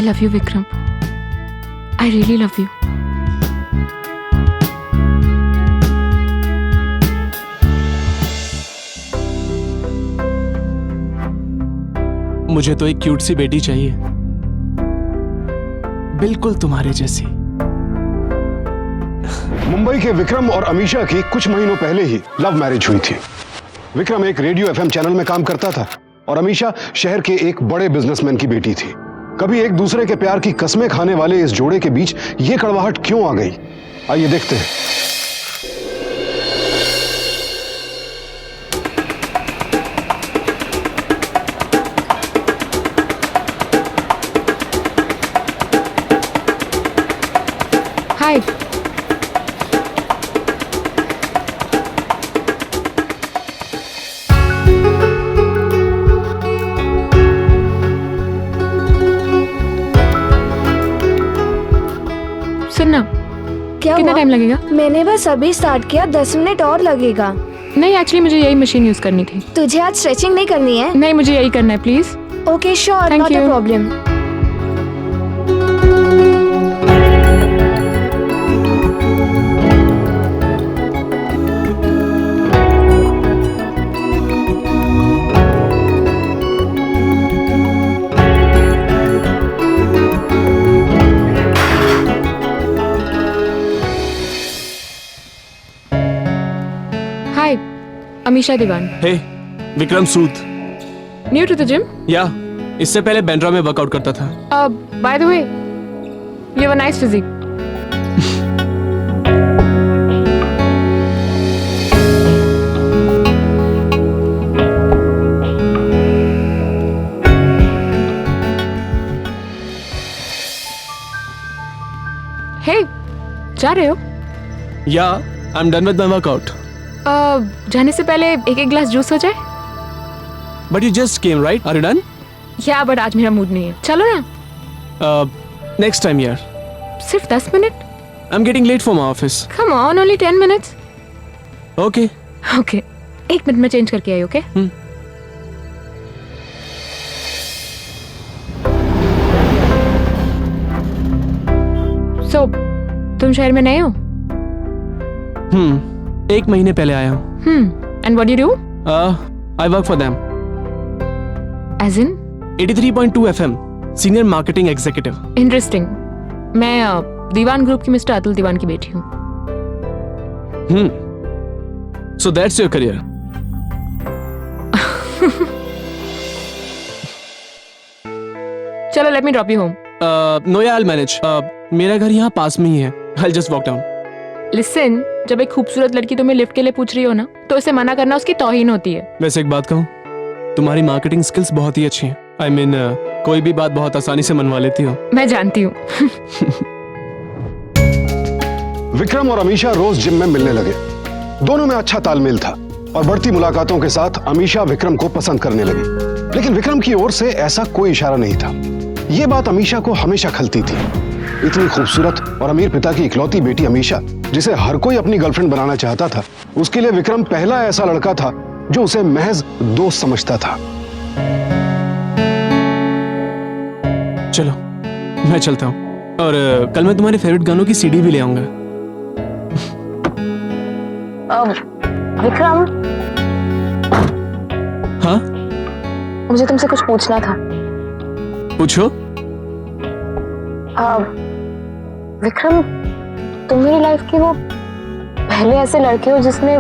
love you, Vikram. I really love you. मुझे तो एक क्यूट सी बेटी चाहिए, बिल्कुल तुम्हारे जैसी। मुंबई के विक्रम और अमीशा की कुछ महीनों पहले ही लव मैरिज हुई थी। विक्रम एक रेडियो एफएम चैनल में काम करता था और अमीशा शहर के एक बड़े बिजनेसमैन की बेटी थी। कभी एक दूसरे के प्यार की कस्में खाने वाले इस जोड़े के बीच ये कड़वाहट क्यों आ गई, आइए देखते हैं। Hi. सुनना, क्या कितना हुआ? टाइम लगेगा? मैंने बस अभी स्टार्ट किया, 10 मिनट और लगेगा। नहीं, एक्चुअली मुझे यही मशीन यूज करनी थी। तुझे आज स्ट्रेचिंग नहीं करनी है? नहीं, मुझे यही करना है, please. Okay sure, Thank not a you. Problem. Hi, Amisha Diwan. Hey, Vikram Sood. New to the gym? या इससे पहले बैंड्रा में वर्कआउट करता था। By the way, you have a nice physique. Hey, जा रहे हो? या I am done with my workout. जाने से पहले एक एक ग्लास जूस हो जाए? But you just came right, are you done? या बट आज मेरा मूड नहीं है। चलो ना। नेक्स्ट टाइम यार। सिर्फ 10 minute? I am getting late for my office. Come on, only 10 minutes. Okay. Okay, 1 minute में चेंज करके आई। ओके? सो तुम शहर में नए हो? 1 महीने पहले आया हूँ। And what do you do? I work for them. As in? 83.2 FM, senior marketing executive. Interesting. मैं दीवान ग्रुप की मिस्टर अतुल दीवान की बेटी हूँ। So that's your career. चलो, let me drop you home. No यार, आई मैनेज। मेरा घर यहाँ पास में ही है। I just walk down. Listen, जब एक खूबसूरत लड़की तुम्हें लिफ्ट के लिए पूछ रही हो ना, तो उसे मना करना उसकी तौहीन होती है। वैसे एक बात कहूँ, तुम्हारी मार्केटिंग स्किल्स बहुत ही अच्छी हैं। आई मीन कोई भी बात बहुत आसानी से मनवा लेती हो। मैं जानती हूँ। विक्रम और अमीशा रोज जिम में मिलने लगे। दोनों में अच्छा तालमेल था और बढ़ती मुलाकातों के साथ अमीशा विक्रम को पसंद करने लगी। लेकिन विक्रम की ओर से ऐसा कोई इशारा नहीं था। यह बात अमीशा को हमेशा खलती थी। इतनी खूबसूरत और अमीर पिता की इकलौती बेटी अमीशा, जिसे हर कोई अपनी गर्लफ्रेंड बनाना चाहता था, उसके लिए विक्रम पहला ऐसा लड़का था जो उसे महज दोस्त समझता था। चलो, मैं चलता हूँ और कल मैं तुम्हारे फेवरेट गानों की सीडी भी ले आऊंगा। विक्रम, हाँ, मुझे तुमसे कुछ पूछना था। पूछो। विक्रम, तुम मेरी लाइफ की वो पहले ऐसे लड़के हो जिसने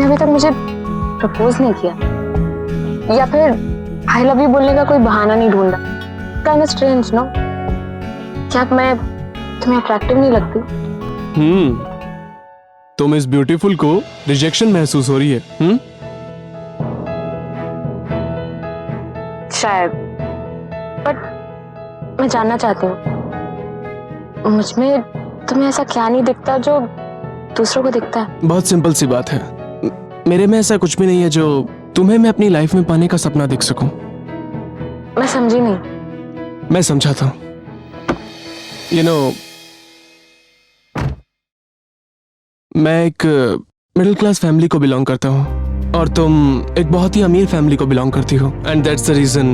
अभी तक मुझे प्रपोज नहीं किया, या फिर आई लव यू बोलने का कोई बहाना नहीं ढूंढा। Kind of strange, no? क्या मैं तुम्हें अट्रैक्टिव नहीं लगती? तुम इस ब्यूटीफुल को रिजेक्शन महसूस हो रही है? शायद, बट मैं जानना चाहती हूँ, मुझमें तुम्हें ऐसा क्या नहीं दिखता जो दूसरों को दिखता है? बहुत सिंपल सी बात है। मेरे में ऐसा कुछ भी नहीं है जो तुम्हें मैं अपनी लाइफ में पाने का सपना देख सकूं। मैं समझी नहीं। मैं समझाता हूं। यू नो, मैं एक मिडिल क्लास फैमिली को बिलोंग करता हूं और तुम एक बहुत ही अमीर फैमिली को बिलोंग करती हो, एंड दैट्स द रीजन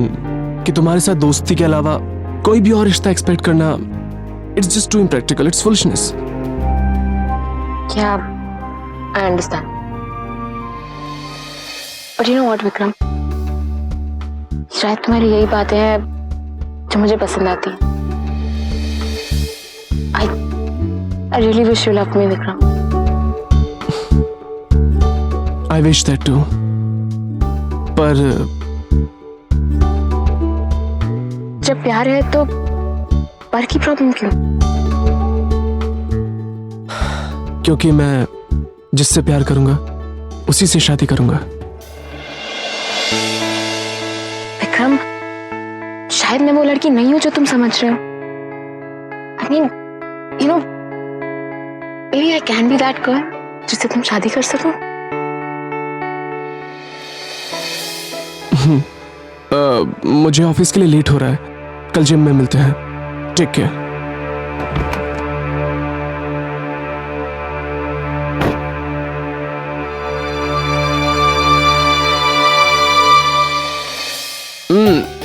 कि तुम्हारे साथ दोस्ती के अलावा कोई भी और रिश्ता एक्सपेक्ट करना, it's just too impractical, it's foolishness. क्या, I understand, but you know what Vikram, शायद तुम्हारी यही बातें हैं जो मुझे पसंद आती हैं। I really wish you loved me, Vikram. I wish that too. पर जब प्यार है तो पर की प्रॉब्लम क्यों? क्योंकि मैं जिससे प्यार करूंगा उसी से शादी करूंगा। विक्रम, शायद मैं वो लड़की नहीं हूं जो तुम समझ रहे हो। I mean, you know, maybe I can be that girl जिससे तुम शादी कर सको। मुझे ऑफिस के लिए लेट हो रहा है, कल जिम में मिलते हैं। Take care.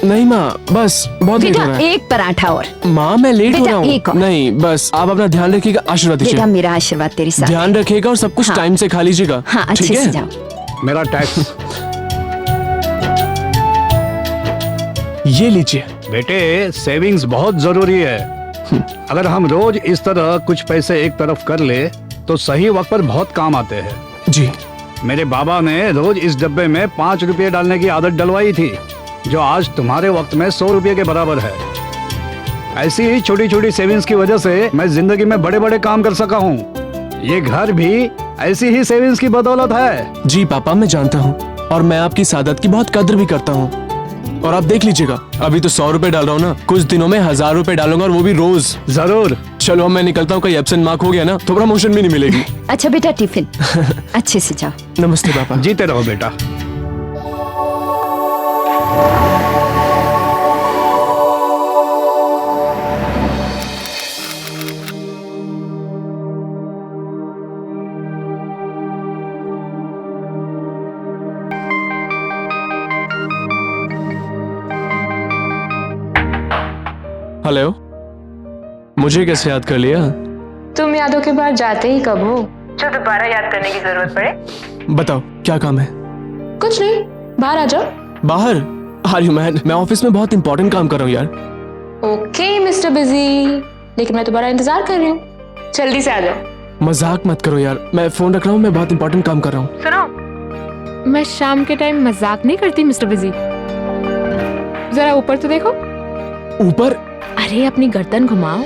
नहीं माँ, बस बहुत लेट हो बेटा रहा है। एक पराठा और। माँ मैं लेट हो बेटा, रहा एक हूँ। और। नहीं बस आप अपना ध्यान रखिएगा, आशीर्वाद बेटा दीजिए। मेरा आशीर्वाद तेरे साथ। ध्यान रखिएगा और सब कुछ हाँ। टाइम से खा लीजिएगा। हाँ, अच्छे ठीक से है? जाओ। मेरा टैक्स। ये लीजिए। बेटे, सेविंग्स बहुत जरूरी है। अगर हम रोज इस तरह कुछ पैसे एक तरफ कर ले तो सही वक्त पर बहुत काम आते हैं। जी। मेरे बाबा ने रोज इस डब्बे में 5 रुपये डालने की आदत डलवाई थी, जो आज तुम्हारे वक्त में 100 रुपये के बराबर है। ऐसी ही छोटी छोटी सेविंग्स की वजह से मैं जिंदगी में बड़े बड़े काम कर सका हूँ। ये घर भी ऐसी ही सेविंग्स की बदौलत है। जी पापा, मैं जानता हूँ और मैं आपकी इस आदत की बहुत कद्र भी करता हूँ। और आप देख लीजिएगा, अभी तो 100 रुपए डाल रहा हूँ ना, कुछ दिनों में 1000 रुपए डालूंगा और वो भी रोज। जरूर। चलो अब मैं निकलता हूँ, कहीं एब्सेंट मार्क हो गया ना तो प्रमोशन भी नहीं मिलेगी। अच्छा बेटा टिफिन अच्छे से जाओ। नमस्ते पापा। जीते रहो बेटा। हेलो, मुझे कैसे याद कर लिया? तुम यादों के बाद जाते ही कब हो जो दोबारा याद करने की जरूरत पड़े? बताओ क्या काम है? कुछ नहीं, बाहर आ जाओ। बाहर? Are you man? मैं ऑफिस में बहुत इंपॉर्टेंट काम कर रहा हूँ यार। ओके मिस्टर बिजी, लेकिन मैं तुम्हारा इंतजार कर रही हूँ, जल्दी से आ जाओ। मजाक मत करो यार, मैं फोन रख रहा हूँ, मैं बहुत इंपॉर्टेंट काम कर रहा हूँ। सुनो, मैं शाम के टाइम मजाक नहीं करती मिस्टर बिजी। जरा ऊपर तो देखो। ऊपर? अरे अपनी गर्दन घुमाओ।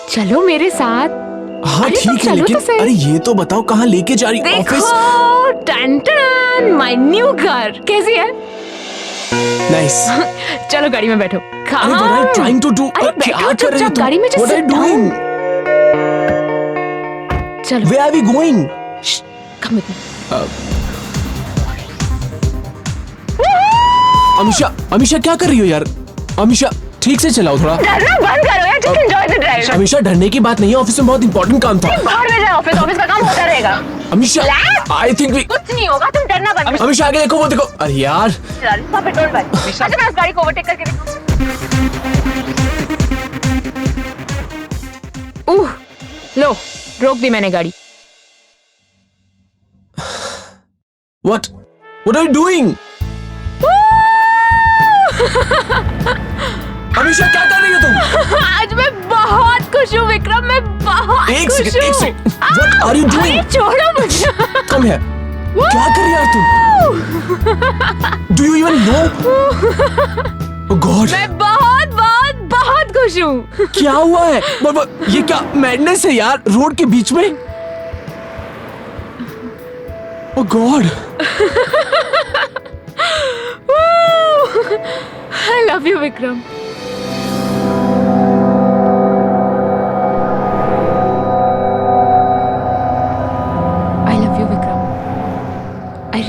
चलो मेरे साथ। हाँ अरे ठीक तुम है, चलो लेकिन तो सही। अरे ये तो बताओ कहाँ लेके जा रही देखो, ऑफिस? टन माय न्यू कार कैसी है? नाइस। चलो गाड़ी में बैठो। अरे what are you trying to do? अरे क्या बैठो कर रही हो चुपचाप तुम? गाड़ी में, just What are you sit down। doing? चलो Where are we going? come with me। Amisha, Amisha क्या कर रही हो यार? अमीशा ठीक से चलाओ थोड़ा। डरना बंद करो यार, just enjoy the drive। Amisha डरने की बात नहीं है, ऑफिस में बहुत इंपॉर्टेंट काम था। बाहर में जाओ, ऑफिस का काम होता रहेगा। Amisha I think we. कुछ नहीं होगा, तुम डरना बंद करो। अमीशा आगे देखो, वो देखो। अरे यार पेट्रोल बंद। अच्छा मैं उस गाड़ी को ओवरटेक करके उह, लो रोक दी मैंने गाड़ी। what are you doing? Amisha क्या कर रही हो तुम? आज मैं बहुत खुश हूँ विक्रम, मैं बहुत एक खुश सेकंड, एक हूँ। Second. What are you doing? अरे छोड़ो मुझे। Come here. क्या कर रही हो यार तुम? Do you even know? Oh God. मैं बहुत बहुत बहुत खुश हूँ। क्या हुआ है? ये क्या मैडनेस है यार, रोड के बीच में? Oh God. I love you Vikram.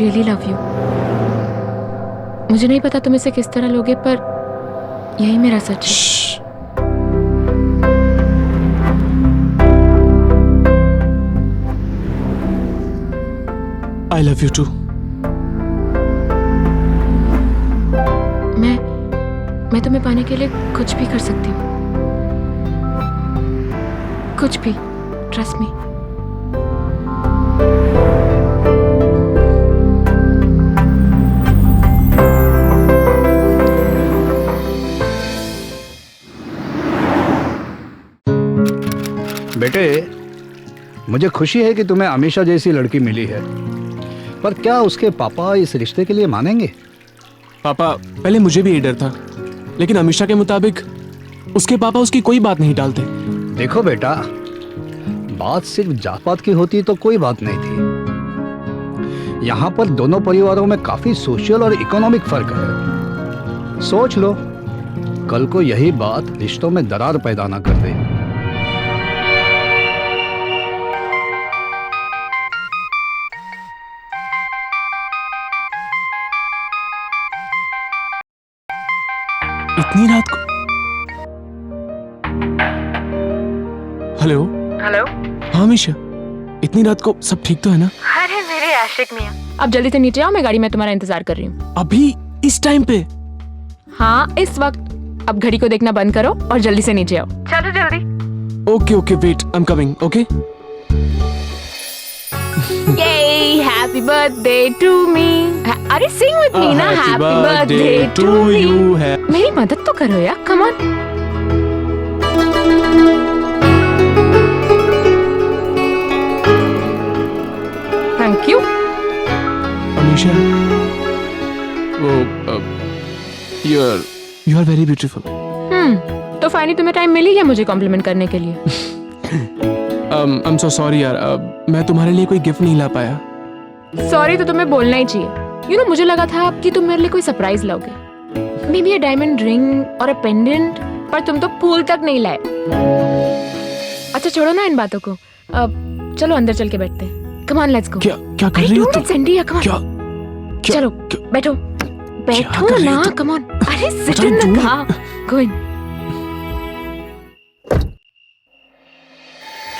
Really love you. मुझे नहीं पता तुम इसे किस तरह लोगे, पर यही मेरा सच है। I love you too. मैं तुम्हें पाने के लिए कुछ भी कर सकती हूँ, कुछ भी। Trust me. बेटे, मुझे खुशी है कि तुम्हें अमीशा जैसी लड़की मिली है, पर क्या उसके पापा इस रिश्ते के लिए मानेंगे? पापा, पहले मुझे भी ये डर था, लेकिन अमीशा के मुताबिक उसके पापा उसकी कोई बात नहीं टालते। देखो बेटा, बात सिर्फ जात पात की होती तो कोई बात नहीं थी। यहाँ पर दोनों परिवारों में काफी सोशल और इकोनॉमिक फर्क है। सोच लो, कल को यही बात रिश्तों में दरार पैदा ना कर दे। इतनी रात को? Hello hello. हाँ अमीशा, इतनी रात को सब ठीक तो है ना? अरे मेरे आशिक मियां, अब जल्दी से नीचे आओ, मैं गाड़ी में तुम्हारा इंतजार कर रही हूँ। अभी इस टाइम पे? हाँ, इस वक्त। अब घड़ी को देखना बंद करो और जल्दी से नीचे आओ। चलो जल्दी। Okay okay, wait, I am coming. Okay. Yay, happy birthday to me. अरे sing with me ना, happy birthday to you. मेरी मदद तो करो यार, come on. Thank you. Amisha, वो you are very beautiful. तो फाइनली तुम्हें टाइम मिल ही गया मुझे कॉम्प्लीमेंट करने के लिए। I'm so sorry यार, मैं तुम्हारे लिए कोई गिफ्ट नहीं ला पाया। सॉरी तो तुम्हें बोलना ही चाहिए। यू नो, मुझे लगा था कि तुम मेरे लिए कोई सरप्राइज लाओगे, may be a diamond ring और अ पेंडेंट, पर तुम तो फूल तक नहीं लाए। अच्छा छोड़ो ना इन बातों को, अब चलो अंदर चल के बैठते हैं। Come on, let's go. क्या क्या कर रही हो तुम? क्या? चलो बैठो बैठो ना, कम ऑन। अरे सिट इन द कार, गो इन।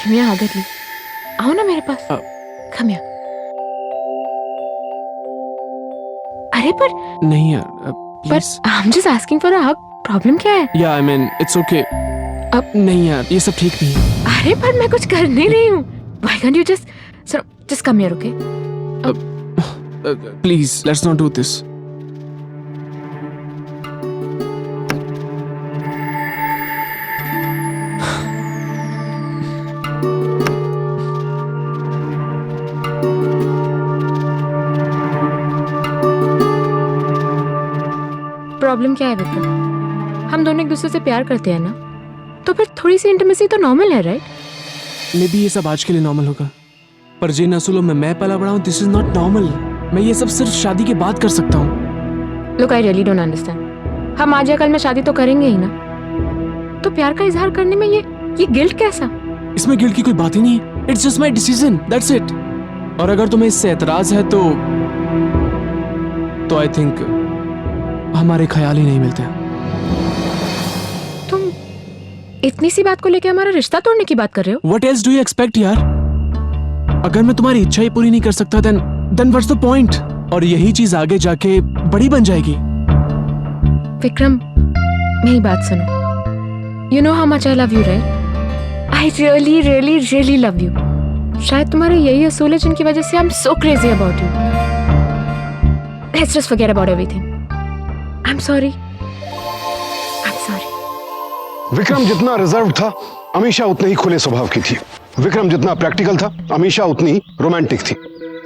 किमिया आ गई, आओ ना मेरे पास। Come here. अरे पर नहीं यार, पर please. I am just asking for a hug. Problem क्या है? या आई मीन इट्स ओके। अब नहीं यार, ये सब ठीक नहीं है। अरे पर मैं कुछ कर नहीं रही हूँ। Why can't you just come here, okay? Please let's not do this. Problem क्या है विक्रम? हम दोनों एक दूसरे से प्यार करते हैं ना, तो फिर थोड़ी सी इंटीमेसी तो नॉर्मल है, राइट? मे बी ये सब आज के लिए नॉर्मल होगा, पर जिन असूलों में मैं पला बड़ा हूँ, दिस इज नॉट नॉर्मल। मैं ये सब सिर्फ शादी के बाद कर सकता हूँ। Look, I really don't understand. हम आज या कल में शादी तो करेंगे ही ना, तो प्यार का इजहार करने में ये गिल्ट कैसा? इसमें गिल्ट की कोई बात ही नहीं है। It's just my decision, that's it. और अगर तुम्हें इससे एतराज है तो आई थिंक हमारे ख्याल ही नहीं मिलते। तुम इतनी सी बात को लेके हमारा रिश्ता तोड़ने की बात कर रहे हो? What else do you expect यार? अगर मैं तुम्हारी इच्छा ही पूरी नहीं कर सकता then what's the point? और यही चीज आगे जाके बड़ी बन जाएगी। विक्रम, मेरी बात सुनो। You know how much I love you, right? I really, really, really love you. शायद तुम्हारे यही असूल है जिनकी वजह से I'm so crazy about you. Let's just forget about everything. I'm sorry. I'm sorry. Vikram जितना रिजर्व था, अमीशा उतने ही खुले स्वभाव की थी। विक्रम जितना प्रैक्टिकल था, अमीशा उतनी रोमांटिक थी।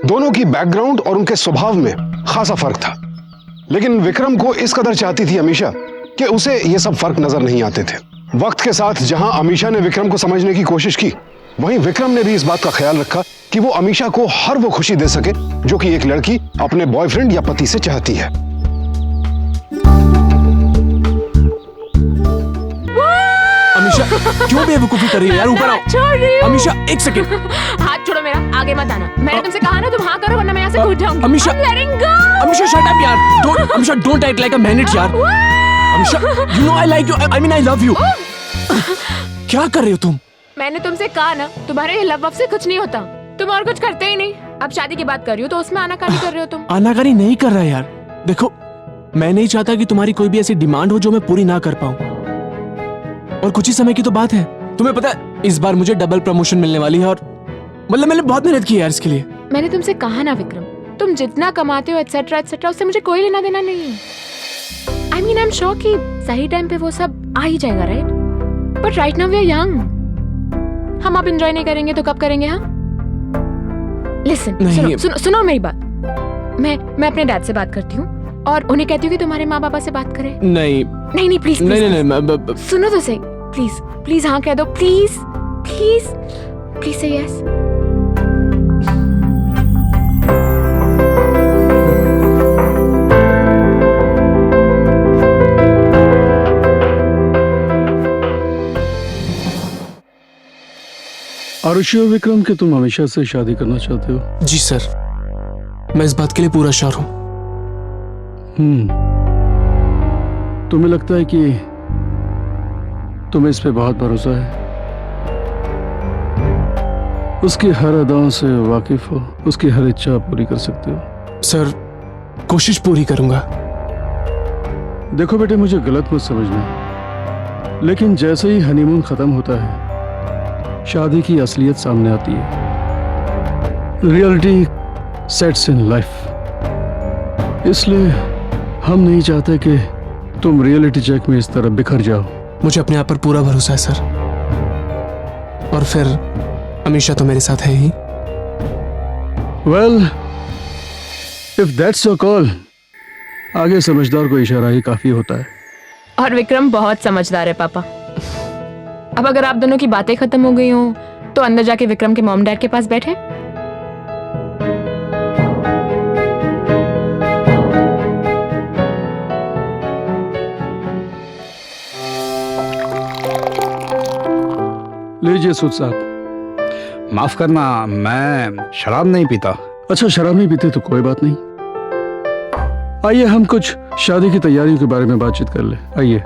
दोनों की बैकग्राउंड और उनके स्वभाव में खासा फर्क था, लेकिन विक्रम को इस कदर चाहती थी अमीशा कि उसे ये सब फर्क नजर नहीं आते थे। वक्त के साथ जहां अमीशा ने विक्रम को समझने की कोशिश की, वहीं विक्रम ने भी इस बात का ख्याल रखा कि वो अमीशा को हर वो खुशी दे सके जो कि एक लड़की अपने बॉयफ्रेंड या पति से चाहती है। अमीशा क्यों बेवकूफी कर रही है यार? ऊपर आओ। छोड़ रही हूँ। अमीशा एक सेकंड। हाथ छोड़ो मेरा, आगे मत आना। मैंने तुमसे कहा ना तुम हाँ करो वरना मैं यहाँ से कूद जाऊंगी। Amisha I'm letting go. Amisha shut up यार। Don't Amisha don't act like a maniac यार। Amisha you know I like you, I mean I love you. क्या कर रही हो तुम? मैंने तुमसे कहा ना तुम्हारे ये लव से कुछ नहीं होता। तुम और कुछ करते ही नहीं। अब शादी की बात कर रही हो तो उसमें आनाकानी कर रहे हो तुम। आनाकानी नहीं कर रहा यार। देखो मैं नहीं चाहता कि तुम्हारी कोई भी ऐसी डिमांड हो जो मैं पूरी ना कर पाऊं। और कुछ ही समय की तो बात है। तुम्हें पता है इस बार मुझे डबल प्रमोशन मिलने वाली है और मतलब मैंने बहुत मेहनत की है यार इसके लिए। मैंने तुमसे कहा ना विक्रम, तुम जितना कमाते हो एक्सेट्रा एक्सेट्रा उससे मुझे कोई लेना देना नहीं है। I mean I am sure कि सही टाइम पे वो सब आ ही जाएगा, right? But right now we are young. हम अब एंजॉय नहीं करेंगे तो कब करेंगे? हाँ लिसन, नहीं। सुनो मेरी बात। मैं अपने डैड से बात करती हूँ और उन्हें कहती हूँ कि तुम्हारे माँ पापा से बात करें। नहीं नहीं प्लीज नहीं सुनो तो सही। प्लीज प्लीज हाँ कह दो। प्लीज प्लीज प्लीज से यस। आरुषि और विक्रम कि तुम हमेशा से शादी करना चाहते हो? जी सर, मैं इस बात के लिए पूरा श्योर हूँ। तुम्हें लगता है कि तुम्हें इस पे बहुत भरोसा है? उसकी हर अदाओं से वाकिफ हो, उसकी हर इच्छा पूरी कर सकते हो? सर कोशिश पूरी करूंगा। देखो बेटे, मुझे गलत मत समझना, लेकिन जैसे ही हनीमून खत्म होता है शादी की असलियत सामने आती है। Reality sets in life. इसलिए हम नहीं चाहते कि तुम रियलिटी चेक में इस तरह बिखर जाओ। मुझे अपने आप पर पूरा भरोसा है सर। और फिर अमीशा तो मेरे साथ है ही। Well if that's your call, आगे समझदार को इशारा ही काफी होता है। और विक्रम बहुत समझदार है पापा। अब अगर आप दोनों की बातें खत्म हो गई हो तो अंदर जाके विक्रम के मॉम डैड के पास बैठे। लीजिए सूद साहब। माफ करना, मैं शराब नहीं पीता। अच्छा, शराब नहीं पीते तो कोई बात नहीं। आइए हम कुछ शादी की तैयारियों के बारे में बातचीत कर ले। आइए।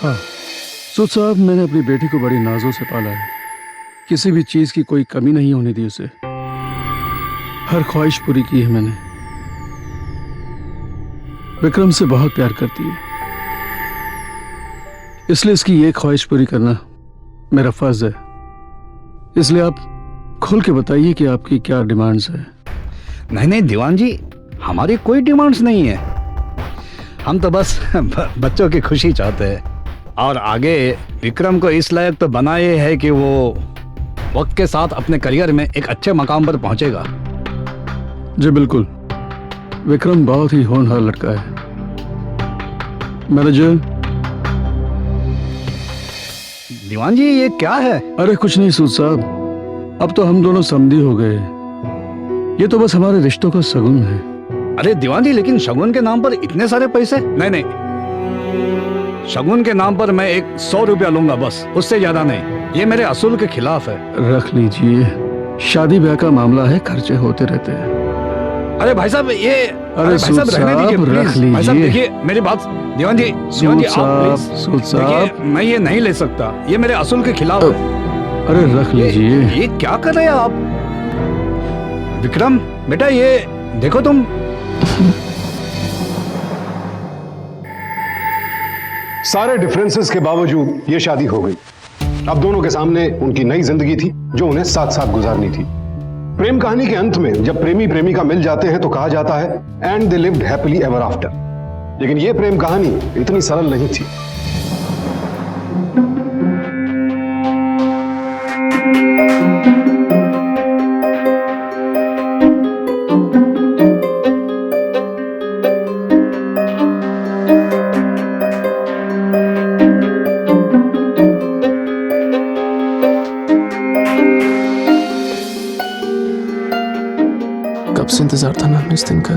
हाँ सूद साहब, मैंने अपनी बेटी को बड़ी नाजों से पाला है। किसी भी चीज की कोई कमी नहीं होने दी उसे। हर ख्वाहिश पूरी की है मैंने। विक्रम से बहुत प्यार करती है, इसलिए इसकी ये ख्वाहिश पूरी करना मेरा फर्ज है। इसलिए आप खोल के बताइए कि आपकी क्या डिमांड्स है। नहीं नहीं दीवान जी, हमारी कोई डिमांड्स नहीं है। हम तो बस बच्चों की खुशी चाहते हैं और आगे विक्रम को इस लायक तो बनाए है कि वो वक्त के साथ अपने करियर में एक अच्छे मकाम पर पहुंचेगा। जी बिल्कुल, विक्रम बहुत ही होनहार लड़का है। मैनेजर। दीवान जी ये क्या है? अरे कुछ नहीं सूद साहब, अब तो हम दोनों समधी हो गए। ये तो बस हमारे रिश्तों का शगुन है। अरे दीवान जी, लेकिन शगुन के नाम पर इतने सारे पैसे? नहीं नहीं, शगुन के नाम पर मैं 100 रुपया लूंगा बस, उससे ज्यादा नहीं। ये मेरे असूल के खिलाफ है। रख लीजिए, शादी ब्याह का मामला है, खर्चे होते रहते हैं। अरे भाई साहब ये अरे सूद रहने साहब, दीजिए, रख प्लीज। भाई साहब लीजिए। देखिए मेरी बात। दीवान जी आप सूद प्लीज साहब, देखिए, मैं ये नहीं ले सकता, ये मेरे असूल के खिलाफ है। अरे रख लीजिए। ये क्या कर रहे हैं आप? विक्रम बेटा, ये देखो तुम। सारे डिफरेंसेस के बावजूद ये शादी हो गई। अब दोनों के सामने उनकी नई जिंदगी थी जो उन्हें साथ साथ गुजारनी थी। प्रेम कहानी के अंत में जब प्रेमी प्रेमिका मिल जाते हैं तो कहा जाता है and they lived happily ever after. लेकिन यह प्रेम कहानी इतनी सरल नहीं थी। कब से इंतजार था ना हमें इस दिन का।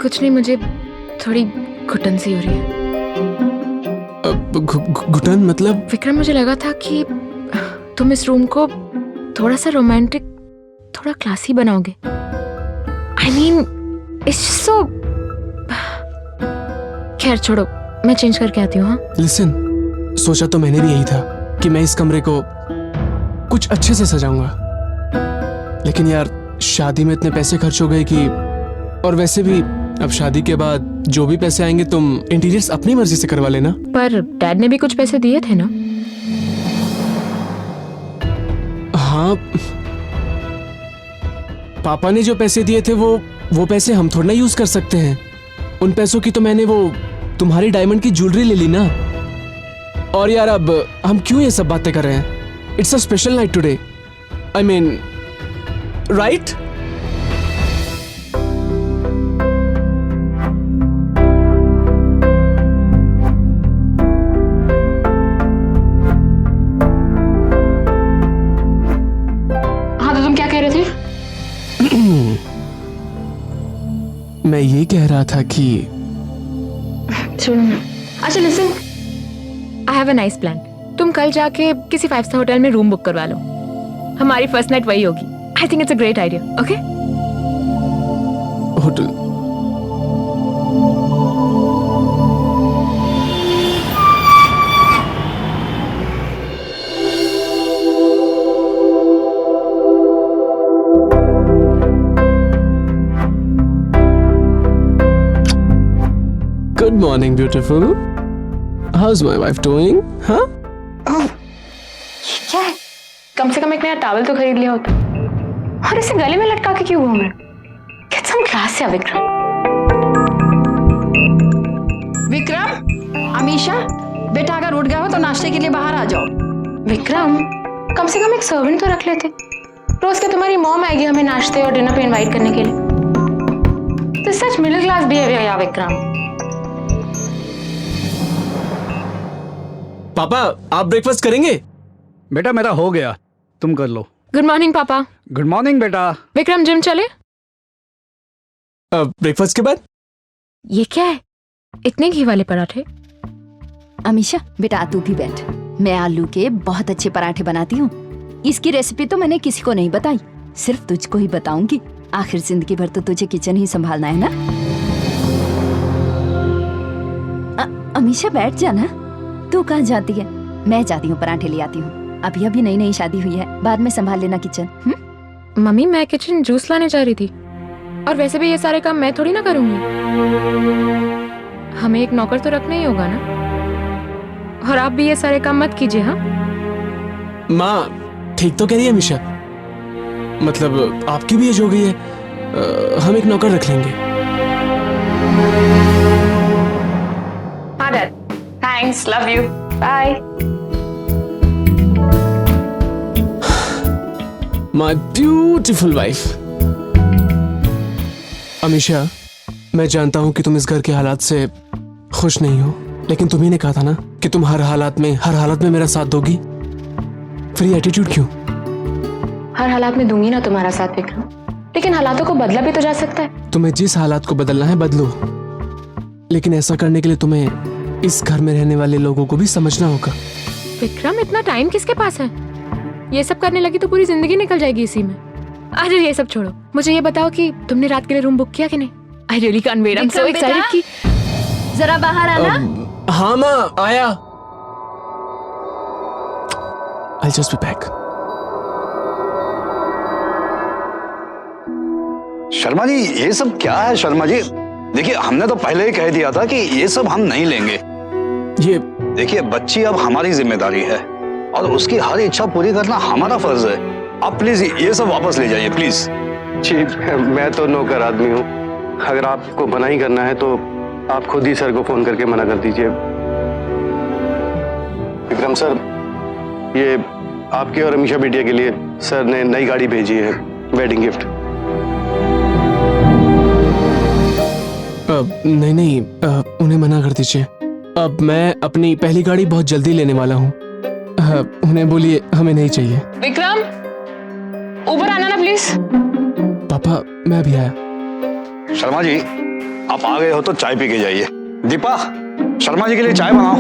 कुछ नहीं, मुझे थोड़ी घुटन सी हो रही है। घुटन मतलब? विक्रम, मुझे लगा था कि तुम इस रूम को थोड़ा सा रोमांटिक, थोड़ा क्लासी बनाओगे। I mean it's so. खैर छोड़ो, मैं चेंज करके आती हूँ। हाँ लिसन, सोचा तो मैंने भी यही था कि मैं इस कमरे को कुछ अच्छे से सजाऊंगा, लेकिन यार शादी में इतने पैसे खर्च हो गए कि, और वैसे भी अब शादी के बाद जो भी पैसे आएंगे तुम इंटीरियर्स अपनी मर्जी से करवा लेना। पर डैड ने भी कुछ पैसे दिए थे ना? हाँ, पापा ने जो पैसे दिए थे वो पैसे हम थोड़ा ना यूज कर सकते हैं। उन पैसों की तो मैंने वो तुम्हारी डायमंड की ज्वेलरी ले ली ना। और यार अब हम क्यों ये सब बातें कर रहे हैं? It's a special night today, I mean right? हाँ तो तुम क्या कह रहे थे? मैं ये कह रहा था कि सुनो ना। अच्छा listen, I have a nice plan. तुम कल जाके किसी 5 स्टार होटल में रूम बुक करवा लो। हमारी फर्स्ट नाइट वही होगी। I think it's a great idea. Okay? Hotel? Good morning, beautiful. How's my wife doing? Huh? क्या है? कम से कम एक नया टॉवल तो खरीद लिया होता। और इसे गले में लटका के क्यों घूम रहे? Get some class या विक्रम। विक्रम, अमीशा, बेटा अगर उठ गया हो तो नाश्ते के लिए बाहर आ जाओ। विक्रम, कम से कम एक सर्वेंट तो रख लेते। रोज के तुम्हारी मॉम आएगी हमें नाश्ते और डिनर पे इनवाइट करने के लिए। तो सच मिडिल क्लास बिहेवियर या विक्रम। पापा, आप ब्रेकफास्ट करेंगे? बेटा मेरा हो गया, तुम कर लो। गुड मॉर्निंग पापा। गुड मॉर्निंग बेटा। विक्रम, जिम चले? ब्रेकफास्ट के बाद? ये क्या है? इतने घी वाले पराठे? अमीशा, बेटा तू भी बैठ। मैं आलू के बहुत अच्छे पराठे बनाती हूँ। इसकी रेसिपी तो मैंने किसी को नहीं बताई, सिर्फ तुझको ही बताऊंगी। आखिर जिंदगी भर तो तुझे किचन ही संभालना है ना। अमीशा बैठ जाना। तू कहाँ जाती है? मैं जाती हूँ, पराठे ले आती हूँ। अभी अभी नई नई शादी हुई है, बाद में संभाल लेना किचन। मम्मी, मैं किचन जूस लाने जा रही थी, और वैसे भी ये सारे काम मैं थोड़ी ना करूंगी। हमें एक नौकर तो रखना ही होगा ना। और आप भी ये सारे काम मत कीजिए। हाँ माँ ठीक तो कह रही है अमीशा, मतलब आपकी भी एज हो गई है, हम एक नौकर रख लेंगे। हाँ dad, thanks, love you, bye. My beautiful wife. Amisha, मैं जानता हूं कि तुम इस घर के हालात से खुश नहीं हो, लेकिन तुम्ही ने कहा था ना कि तुम हर हालात में मेरा साथ दोगी। फिर ये एटीट्यूड क्यों? हर हालात में दूंगी ना तुम्हारा साथ विक्रम, लेकिन हालातों को बदला भी तो जा सकता है। तुम्हें जिस हालात को बदलना है बदलो, लेकिन ऐसा करने के लिए तुम्हें इस घर में रहने वाले लोगों को भी समझना होगा। विक्रम, इतना टाइम किसके पास है? ये सब करने लगी तो पूरी जिंदगी निकल जाएगी इसी में। आज ये सब छोड़ो, मुझे ये बताओ कि तुमने रात के लिए रूम बुक किया कि नहीं? I really can't wait, I am so excited कि जरा बाहर आना। हाँ माँ, आया। I'll just be back. Sharma ji, ये सब क्या है? शर्मा जी देखिए, हमने तो पहले ही कह दिया था कि ये सब हम नहीं लेंगे। ये देखिए, बच्ची अब हमारी जिम्मेदारी है और उसकी हर इच्छा पूरी करना हमारा फर्ज है। आप प्लीज ये सब वापस ले जाइए प्लीज। जी, मैं तो नौकर आदमी हूँ। अगर आपको मना ही करना है तो आप खुद ही सर को फोन करके मना कर दीजिए। विक्रम सर, ये आपके और अमीशा बिटिया के लिए सर ने नई गाड़ी भेजी है, वेडिंग गिफ्ट। नहीं, उन्हें मना कर दीजिए। अब मैं अपनी पहली गाड़ी बहुत जल्दी लेने वाला हूँ। उन्हें बोलिए हमें नहीं चाहिए। विक्रम, ऊपर आना ना प्लीज। पापा, मैं अभी आया। शर्मा जी, आप आ गए हो तो चाय पी के जाइए। दीपा, शर्मा जी के लिए चाय बनाओ।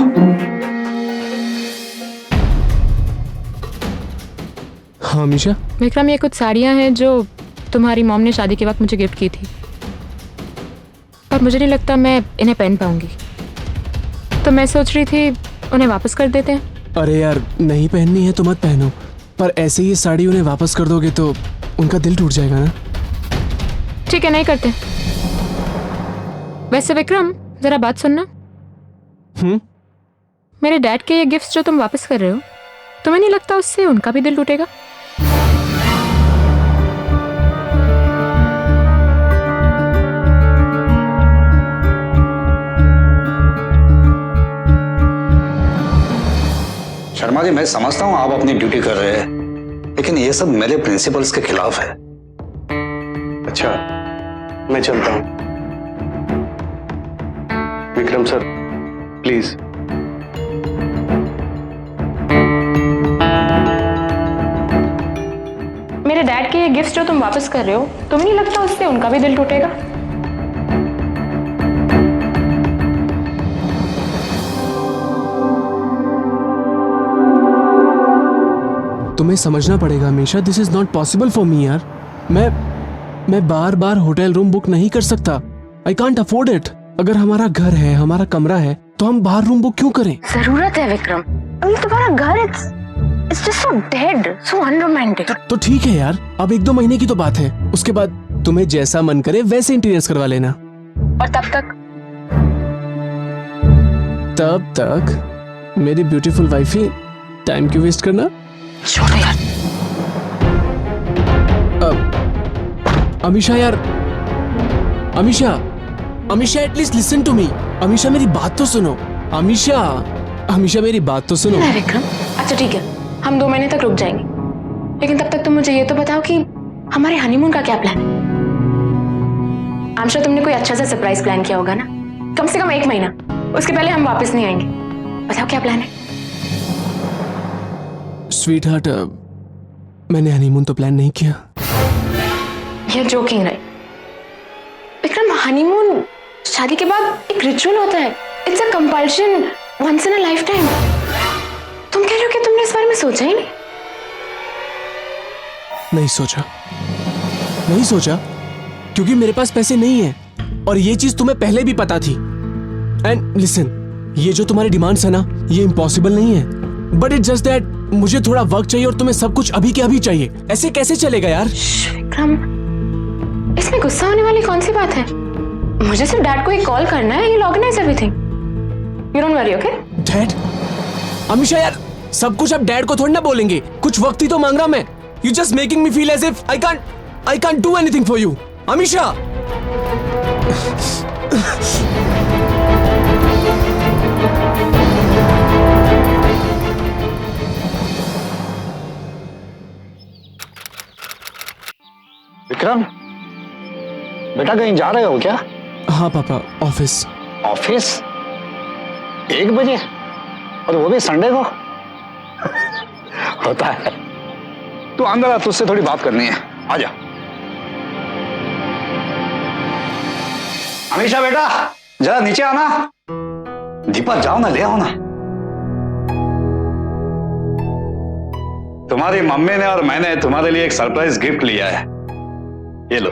हाँ अमीशा, विक्रम, ये कुछ साड़ियाँ हैं जो तुम्हारी मॉम ने शादी के वक्त मुझे गिफ्ट की थी, पर मुझे नहीं लगता मैं इन्हें पहन पाऊंगी, तो मैं सोच रही थी उन्हें वापस कर देते हैं। अरे यार, नहीं पहननी है तो मत पहनो, पर ऐसे ही साड़ी उन्हें वापस कर दोगे तो उनका दिल टूट जाएगा ना। ठीक है, नहीं करते। वैसे विक्रम, जरा बात सुनना। मेरे डैड के ये गिफ्ट्स जो तुम वापस कर रहे हो, तुम्हें नहीं लगता उससे उनका भी दिल टूटेगा? शर्मा जी, मैं समझता हूँ आप अपनी ड्यूटी कर रहे हैं, लेकिन ये सब मेरे प्रिंसिपल्स के खिलाफ है। अच्छा, मैं चलता हूं। Vikram sir, please. मेरे डैड के ये गिफ्ट्स जो तुम वापस कर रहे हो, तुम्हें नहीं लगता उससे उनका भी दिल टूटेगा? तुम्हें समझना पड़ेगा हमेशा, this is not possible for me यार। मैं बार बार होटल रूम बुक नहीं कर सकता। I can't afford it. अगर हमारा घर है, हमारा कमरा है, तो हम बाहर रूम बुक क्यों करें? जरूरत है विक्रम, अभी तुम्हारा घर it's just so dead, so unromantic. तो ठीक है यार, अब 1-2 महीने की तो बात है, उसके बाद तुम्हें जैसा मन करे वैसे इंटीरियर्स करवा लेना। और तब तक मेरी ब्यूटीफुल वाइफी, टाइम क्यों वेस्ट करना? छोड़ो यार। अमीशा यार, Amisha at least listen to me. Amisha मेरी बात तो सुनो। अमीशा मेरी बात तो सुनो। नहीं विक्रम, अच्छा ठीक है, हम 2 महीने तक रुक जाएंगे, लेकिन तब तक तुम मुझे ये तो बताओ कि हमारे हनीमून का क्या प्लान है? आई एम श्योर तुमने कोई अच्छा सा सरप्राइज प्लान किया होगा ना, कम से कम 1 महीना, उसके पहले हम वापस नहीं आएंगे। बताओ क्या प्लान है? स्वीट हार्ट, मैंने हनीमून तो प्लान नहीं किया। You're joking, right? Vikram, honeymoon शादी के बाद एक रिचुअल होता है। It's a compulsion, once in a life time. तुम कह रहे हो कि तुमने इस बारे में सोचा ही नहीं? नहीं सोचा क्योंकि मेरे पास पैसे नहीं है, और ये चीज तुम्हें पहले भी पता थी। एंड लिसन, ये जो तुम्हारी डिमांड्स है ना, ये इम्पॉसिबल नहीं है, बट इट्स जस्ट दैट मुझे थोड़ा वक्त चाहिए और तुम्हें सब कुछ अभी के अभी चाहिए। ऐसे कैसे चलेगा यार? विक्रम, इसमें गुस्सा होने वाली कौन सी बात है? मुझे सिर्फ डैड को एक कॉल करना है, he'll organize everything. You don't worry, okay? Dad? Amisha यार, सब कुछ अब डैड को थोड़ी ना बोलेंगे, कुछ वक्त ही तो मांग रहा मैं। You just making me feel as if I can't do anything for you. Amisha! Vikram, बेटा कहीं जा रहे हो क्या? हाँ पापा, ऑफिस। ऑफिस 1 बजे, और वो भी संडे को? होता है। तू अंदर आ, तुझसे थोड़ी बात करनी है, आजा। अमीशा बेटा, जरा नीचे आना। दीपा, जाओ ना, ले आओ ना। तुम्हारी मम्मी ने और मैंने तुम्हारे लिए एक सरप्राइज गिफ्ट लिया है, ये लो।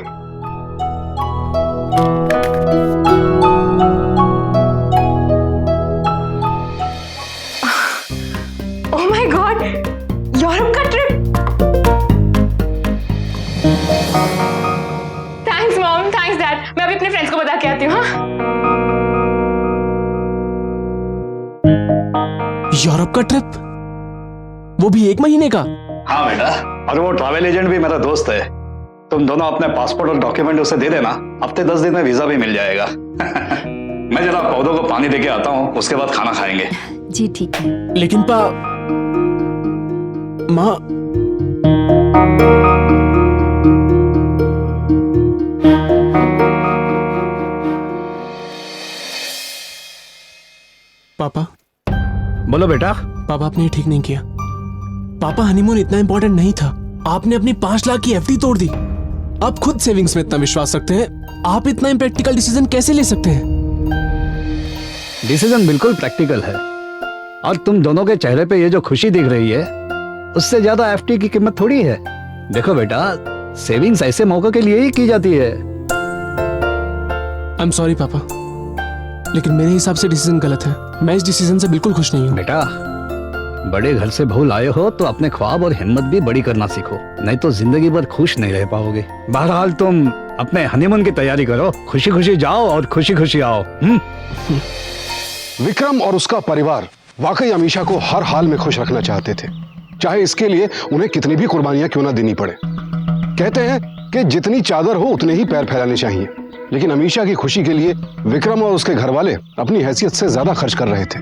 Oh my God, यूरोप का trip. Thanks mom, thanks dad, मैं अभी अपने फ्रेंड्स को बता के आती हूँ। हाँ, यूरोप का ट्रिप, वो भी 1 महीने का? हाँ बेटा, और वो ट्रैवल एजेंट भी मेरा दोस्त है। तुम दोनों अपने पासपोर्ट और डॉक्यूमेंट उसे दे देना, हफ्ते 10 दिन में वीजा भी मिल जाएगा। मैं जरा पौधों को पानी देके आता हूँ, उसके बाद खाना खाएंगे। जी ठीक है। लेकिन माँ, पापा। बोलो बेटा। पापा, आपने ये ठीक नहीं किया। पापा, हनीमून इतना इंपॉर्टेंट नहीं था। आपने अपनी 5 लाख की एफडी तोड़ दी। आप खुद सेविंग्स में इतना विश्वास रखते हैं, आप इतना इम्प्रैक्टिकल डिसीजन कैसे ले सकते हैं? डिसीजन बिल्कुल प्रैक्टिकल है, और तुम दोनों के चेहरे पे ये जो खुशी दिख रही है, उससे ज्यादा एफडी की कीमत थोड़ी है। देखो बेटा, सेविंग्स ऐसे मौकों के लिए ही की जाती है। आई एम सॉरी पापा, लेकिन मेरे हिसाब से डिसीजन गलत है। मैं इस डिसीजन से बिल्कुल खुश नहीं हूँ। बेटा, बड़े घर से बहू लाए हो तो अपने ख्वाब और हिम्मत भी बड़ी करना सीखो, नहीं तो जिंदगी भर खुश नहीं रह पाओगे। बहरहाल तुम अपने हनीमून की तैयारी करो, खुशी खुशी जाओ और खुशी खुशी आओ। विक्रम और उसका परिवार वाकई अमीषा को हर हाल में खुश रखना चाहते थे, चाहे इसके लिए उन्हें कितनी भी कुर्बानियां क्यों ना देनी पड़े। कहते हैं कि जितनी चादर हो उतने ही पैर फैलाने चाहिए, लेकिन अमीषा की खुशी के लिए विक्रम और उसके घर वाले अपनी हैसियत से ज्यादा खर्च कर रहे थे।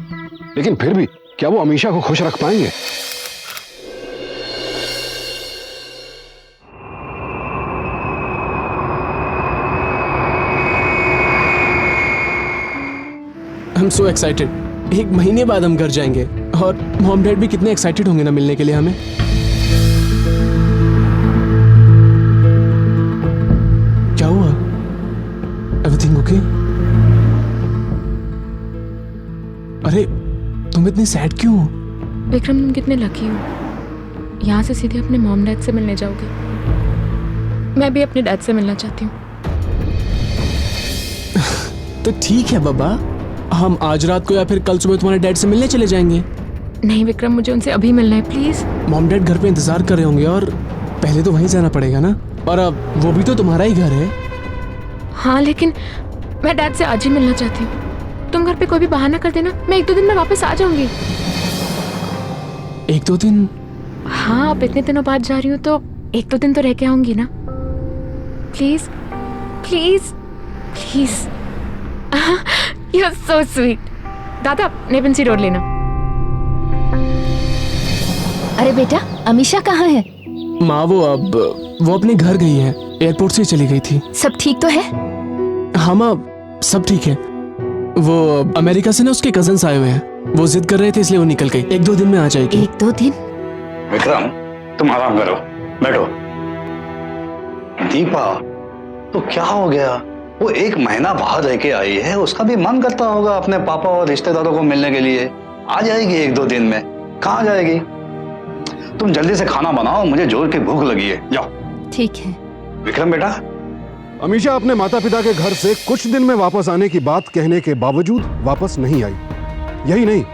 लेकिन फिर भी क्या वो अमीषा को खुश रख पाएंगे? आई एम सो एक्साइटेड। 1 महीने बाद हम घर जाएंगे, और मॉम डैड भी कितने एक्साइटेड होंगे ना मिलने के लिए हमें। क्या हुआ? Everything okay? अरे तुम इतनी सैड क्यों हो? विक्रम, तुम कितने लकी हो, यहाँ से सीधे अपने मॉम डैड से मिलने जाओगे। मैं भी अपने डैड से मिलना चाहती हूँ। तो ठीक है बाबा, हम आज रात को या फिर कल सुबह तुम्हारे डैड से मिलने चले जाएंगे। नहीं विक्रम, मुझे उनसे अभी मिलना है प्लीज। मॉम डैड घर पे इंतजार कर रहे होंगे, और पहले तो वहीं जाना पड़ेगा ना, और अब वो भी तो तुम्हारा ही घर है। हाँ, लेकिन मैं डैड से आज ही मिलना चाहती हूँ। तुम घर पे कोई भी बहाना कर देना, मैं 1-2 दिन में वापस आ जाऊंगी। 1-2 दिन? हाँ, अब इतने दिनों बाद जा रही हूँ तो 1-2 दिन तो रह के आऊंगी ना। Please please please. You are so sweet. दादा, नेपन्सी रोड लेना। अरे बेटा, अमीषा कहाँ है? माँ वो अपने घर गई है, एयरपोर्ट से चली गई थी। सब ठीक तो है? हाँ माँ, सब ठीक है। वो अमेरिका से ना उसके कजन्स आए हुए हैं, वो जिद कर रहे थे इसलिए वो निकल गई। 1-2 दिन में आ जाएगी। 1-2 दिन? विक्रम, तुम आराम करो, बैठो। दीपा, तो क्या हो गया? वो 1 महीना बाहर रह के आई है, उसका भी मन करता होगा अपने पापा और रिश्तेदारों को मिलने के लिए। आ जाएगी 1-2 दिन में। कहाँ जाएगी? तुम जल्दी से खाना बनाओ, मुझे जोर की भूख लगी है। जाओ। ठीक है। विक्रम बेटा, अमीषा अपने माता पिता के घर से कुछ दिन में वापस आने की बात कहने के बावजूद वापस नहीं आई। यही नहीं,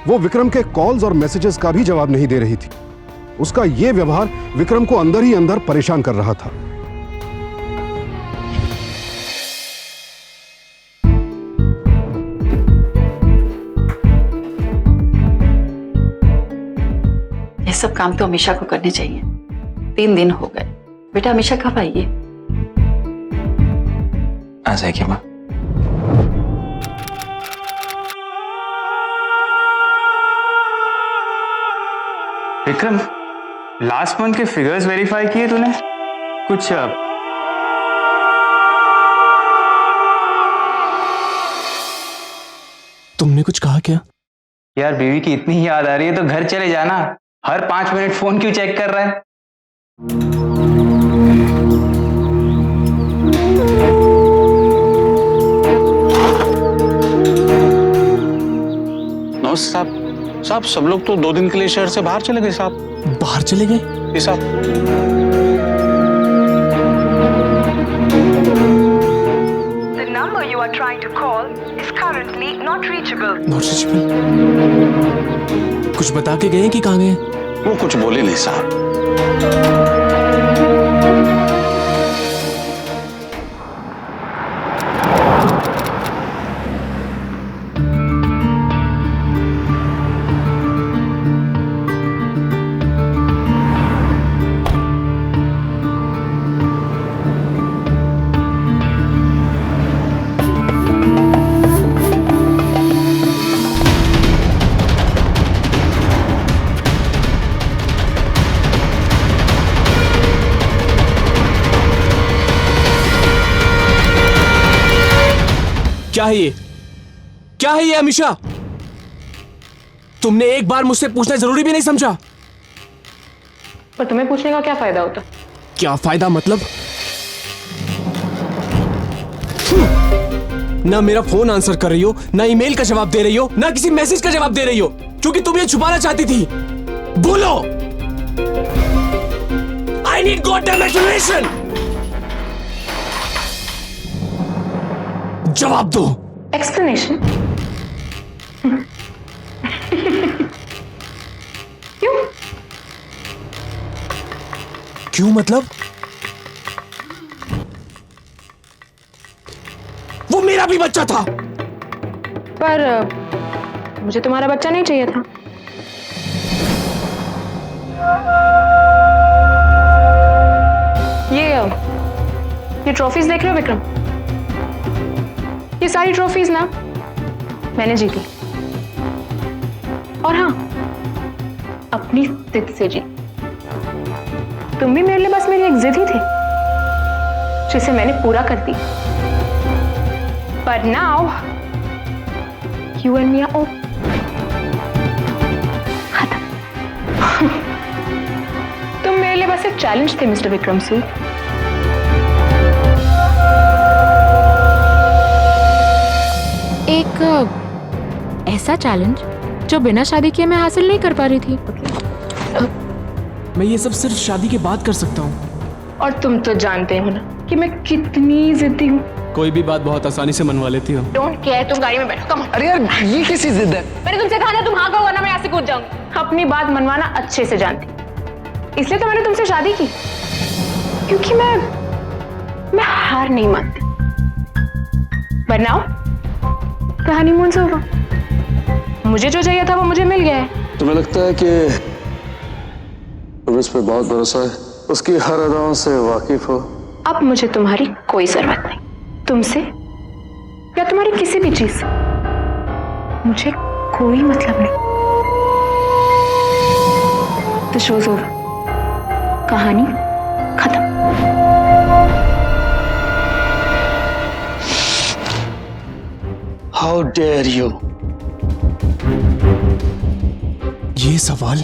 वो विक्रम के कॉल्स और मैसेजेस का भी जवाब नहीं दे रही थी। उसका ये व्यवहार विक्रम को अंदर ही अंदर परेशान कर रहा था। ये सब काम तो अमीषा को करने चाहिए। 3 दिन हो गए। बेटा, अमीषा कब आई है? आ जाएगी माँ। विक्रम, लास्ट मंथ के फिगर्स वेरीफाई किए तूने? कुछ तुमने कुछ कहा क्या? यार, बीवी की इतनी याद आ रही है तो घर चले जाना। हर 5 मिनट फोन क्यों चेक कर रहा है? साहब, सब लोग तो 2 दिन के लिए शहर से बाहर चले गए साहब। बाहर चले गए? जी साहब। The number you are trying to call is currently not reachable. Not reachable? कुछ बता के गए कि कहाँ गए? वो कुछ बोले नहीं साहब। क्या है ये? क्या है ये अमीषा? तुमने एक बार मुझसे पूछना जरूरी भी नहीं समझा? पर तुम्हें पूछने का क्या फायदा होता? क्या फायदा मतलब? ना मेरा फोन आंसर कर रही हो, ना ईमेल का जवाब दे रही हो, ना किसी मैसेज का जवाब दे रही हो, क्योंकि तुम ये छुपाना चाहती थी। बोलो। I need goddamn explanation. जवाब दो। एक्सप्लेनेशन? क्यों? क्यों मतलब? वो मेरा भी बच्चा था। पर मुझे तुम्हारा बच्चा नहीं चाहिए था। ये ट्रॉफीज देख रहे हो विक्रम? ये सारी ट्रॉफीज ना मैंने जीती, और हाँ, अपनी जिद से जीती। तुम भी मेरे लिए बस मेरी एक जिद ही थी, जिसे मैंने पूरा कर दी। But now, you and me are all खत्म। तुम मेरे लिए बस एक चैलेंज थे मिस्टर विक्रम सूद। एक ऐसा चैलेंज जो बिना शादी किए मैं हासिल नहीं कर पा रही थी। मैं ये सब सिर्फ शादी के बाद कर सकता हूँ। और तुम तो जानते हो ना कि मैं कितनी जिद्दी हूँ। कोई भी बात बहुत आसानी से मनवा लेती हो। डोंट केयर, तुम गाड़ी में बैठो। कम। अरे यार ये कैसी जिद है? मैंने तुमसे कहा था तुम हाँ कहो वरना मैं यहाँ से कूद जाऊंगी। अपनी बात मनवाना अच्छे से जानती, इसलिए तो मैंने तुमसे शादी की, क्योंकि मैं हार नहीं मानती। बनाओ कहानी मुझसे होगा। मुझे जो चाहिए था वो मुझे मिल गया है। तुम्हें लगता है कि तुम इस पे बहुत भरोसा है, उसकी हर अदाओं से वाकिफ हो? अब मुझे तुम्हारी कोई जरूरत नहीं, तुमसे या तुम्हारी किसी भी चीज से मुझे कोई मतलब नहीं। द शोज ओवर, कहानी खत्म। How dare you. ये सवाल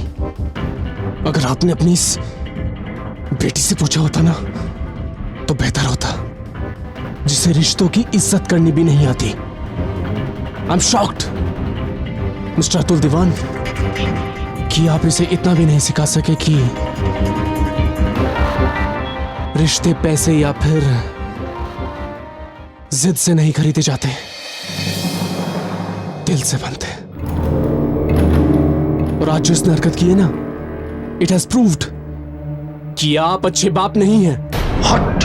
अगर आपने अपनी इस बेटी से पूछा होता ना तो बेहतर होता, जिसे रिश्तों की इज्जत करनी भी नहीं आती। I am shocked mister Atul Diwan कि आप इसे इतना भी नहीं सिखा सके कि रिश्ते पैसे या फिर जिद से नहीं खरीदे जाते, दिल से बनते। और आज जो इसने हरकत की है ना, इट हैज प्रूव्ड कि आप अच्छे बाप नहीं हैं। हट।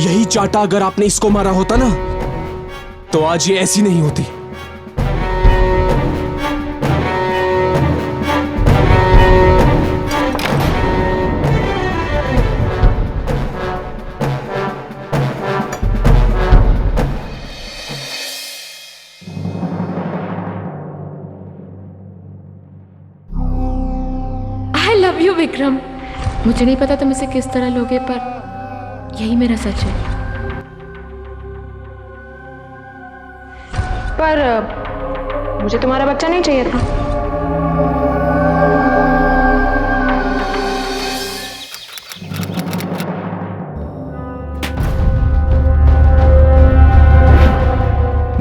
यही चाटा अगर आपने इसको मारा होता ना तो आज ये ऐसी नहीं होती। आई लव यू विक्रम। मुझे नहीं पता तुम इसे किस तरह लोगे, पर यही मेरा सच है। पर मुझे तुम्हारा बच्चा नहीं चाहिए था।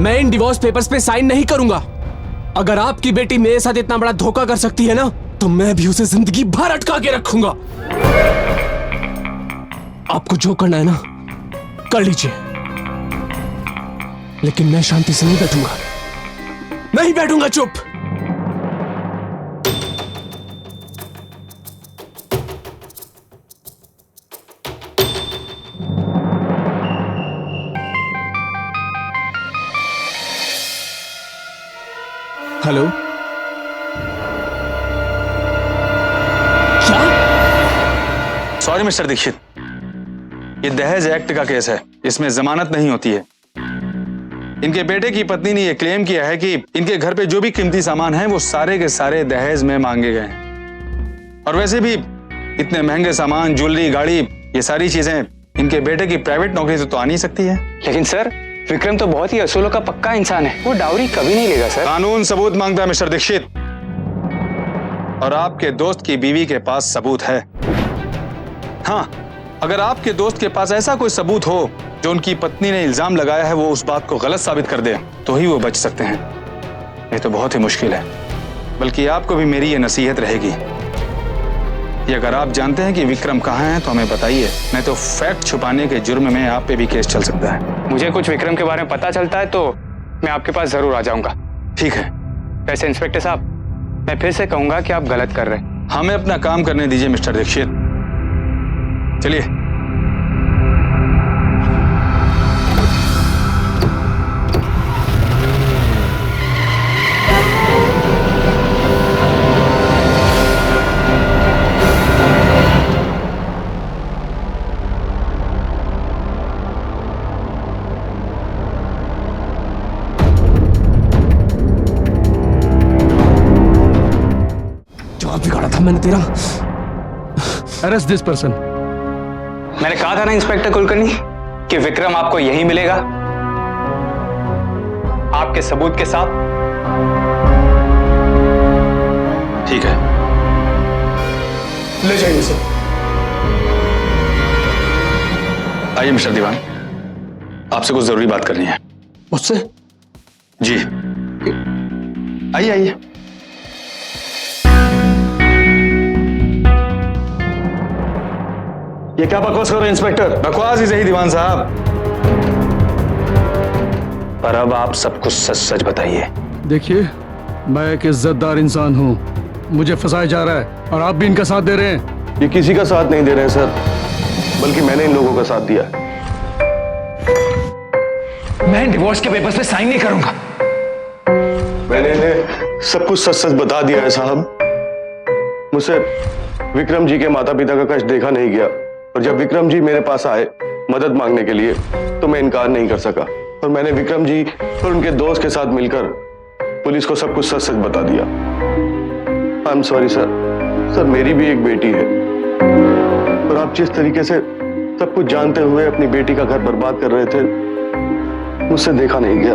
मैं इन डिवोर्स पेपर्स पे साइन नहीं करूंगा। अगर आपकी बेटी मेरे साथ इतना बड़ा धोखा कर सकती है ना, तो मैं भी उसे जिंदगी भर अटका के रखूंगा। आपको जो करना है ना कर लीजिए, लेकिन मैं शांति से नहीं बैठूंगा, नहीं बैठूंगा चुप। हेलो, क्या? सॉरी मिस्टर दीक्षित, ये दहेज एक्ट का केस है, इसमें जमानत नहीं होती है। इनके बेटे की पत्नी ने यह क्लेम किया है कि इनके घर पे जो भी कीमती सामान है वो सारे के सारे दहेज में मांगे गए हैं। और वैसे भी इतने महंगे सामान, ज्वेलरी, गाड़ी, ये सारी चीजें इनके बेटे की प्राइवेट नौकरी से तो आ नहीं सकती है। लेकिन सर, विक्रम तो बहुत ही असूलों का पक्का इंसान है, वो डाउरी कभी नहीं लेगा सर। कानून सबूत मांगता है मिस्टर दीक्षित, और आपके दोस्त की बीवी के पास सबूत है। हाँ, अगर आपके दोस्त के पास ऐसा कोई सबूत हो जो उनकी पत्नी ने इल्जाम लगाया है वो उस बात को गलत साबित कर दे तो ही वो बच सकते हैं, ये तो बहुत ही मुश्किल है। बल्कि आपको भी मेरी ये नसीहत रहेगी कि अगर आप जानते हैं कि विक्रम कहाँ है तो हमें बताइए, नहीं तो फैक्ट छुपाने के जुर्म में आप पे भी केस चल सकता है। मुझे कुछ विक्रम के बारे में पता चलता है तो मैं आपके पास जरूर आ जाऊंगा। ठीक है। वैसे इंस्पेक्टर साहब, मैं फिर से कहूंगा कि आप गलत कर रहे हैं। हमें अपना काम करने दीजिए मिस्टर दीक्षित, चलिए। जवाब बिगाड़ा था मैंने तेरा। Arrest this person. मैंने कहा था ना इंस्पेक्टर कुलकर्णी कि विक्रम आपको यही मिलेगा, आपके सबूत के साथ। ठीक है, ले जाइए सर। आइए मिस्टर दीवान, आपसे कुछ जरूरी बात करनी है। मुझसे? जी, आइए आइए। ये क्या बकवास कर रहे हैं इंस्पेक्टर? बकवास ही सही दीवान साहब, पर अब आप सब कुछ सच सच बताइए। देखिए, मैं एक इज्जतदार इंसान हूँ, मुझे फंसाया जा रहा है और आप भी इनका साथ दे रहे हैं। ये किसी का साथ नहीं दे रहे हैं सर, बल्कि मैंने इन लोगों का साथ दिया। मैं डिवोर्स के पेपर्स पे साइन नहीं करूंगा। मैंने इन्हें सब कुछ सच सच बता दिया है साहब। मुझसे विक्रम जी के माता पिता का कष्ट देखा नहीं गया, और जब विक्रम जी मेरे पास आए मदद मांगने के लिए तो मैं इनकार नहीं कर सका, और मैंने विक्रम जी और उनके दोस्त के साथ मिलकर पुलिस को सब कुछ सच सच बता दिया। I am sorry sir. Sir, मेरी भी एक बेटी है, और आप जिस तरीके से सब कुछ जानते हुए अपनी बेटी का घर बर्बाद कर रहे थे, मुझसे देखा नहीं गया।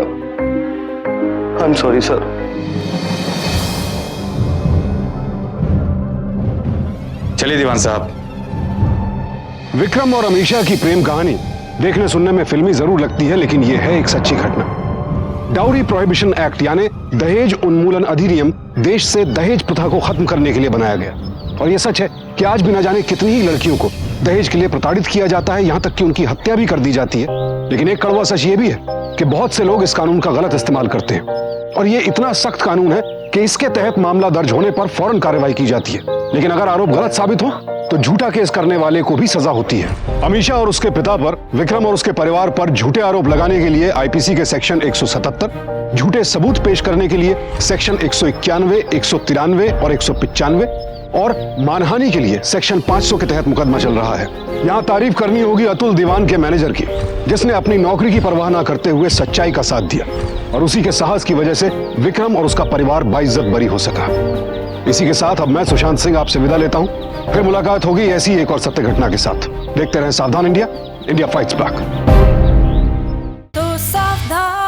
I am sorry sir. चलिए दीवान साहब। विक्रम और अमीशा की प्रेम कहानी देखने सुनने में फिल्मी जरूर लगती है, लेकिन यह है एक सच्ची घटना। डाउरी प्रोहिबिशन एक्ट यानी दहेज उन्मूलन अधिनियम देश से दहेज प्रथा को खत्म करने के लिए बनाया गया, और यह सच है कि आज भी न जाने कितनी ही लड़कियों को दहेज के लिए प्रताड़ित किया जाता है, यहां तक कि उनकी हत्या भी कर दी जाती है। लेकिन एक कड़वा सच ये भी है कि बहुत से लोग इस कानून का गलत इस्तेमाल करते हैं, और ये इतना सख्त कानून है कि इसके तहत मामला दर्ज होने पर फौरन कार्रवाई की जाती है, लेकिन अगर आरोप गलत साबित हो तो झूठा केस करने वाले को भी सजा होती है। अमीशा और उसके पिता पर, विक्रम और उसके परिवार पर झूठे आरोप लगाने के लिए आईपीसी के सेक्शन 177, झूठे सबूत पेश करने के लिए सेक्शन 191, 193 और 195, और मानहानि के लिए सेक्शन 500 के तहत मुकदमा चल रहा है। यहाँ तारीफ करनी होगी अतुल दीवान के मैनेजर की, जिसने अपनी नौकरी की परवाह न करते हुए सच्चाई का साथ दिया, और उसी के साहस की वजह से विक्रम और उसका परिवार बाइज्जत बरी हो सका। इसी के साथ अब मैं सुशांत सिंह आपसे विदा लेता हूं, फिर मुलाकात होगी ऐसी एक और सत्य घटना के साथ। देखते रहें सावधान इंडिया, इंडिया फाइट्स बैक। तो सावधान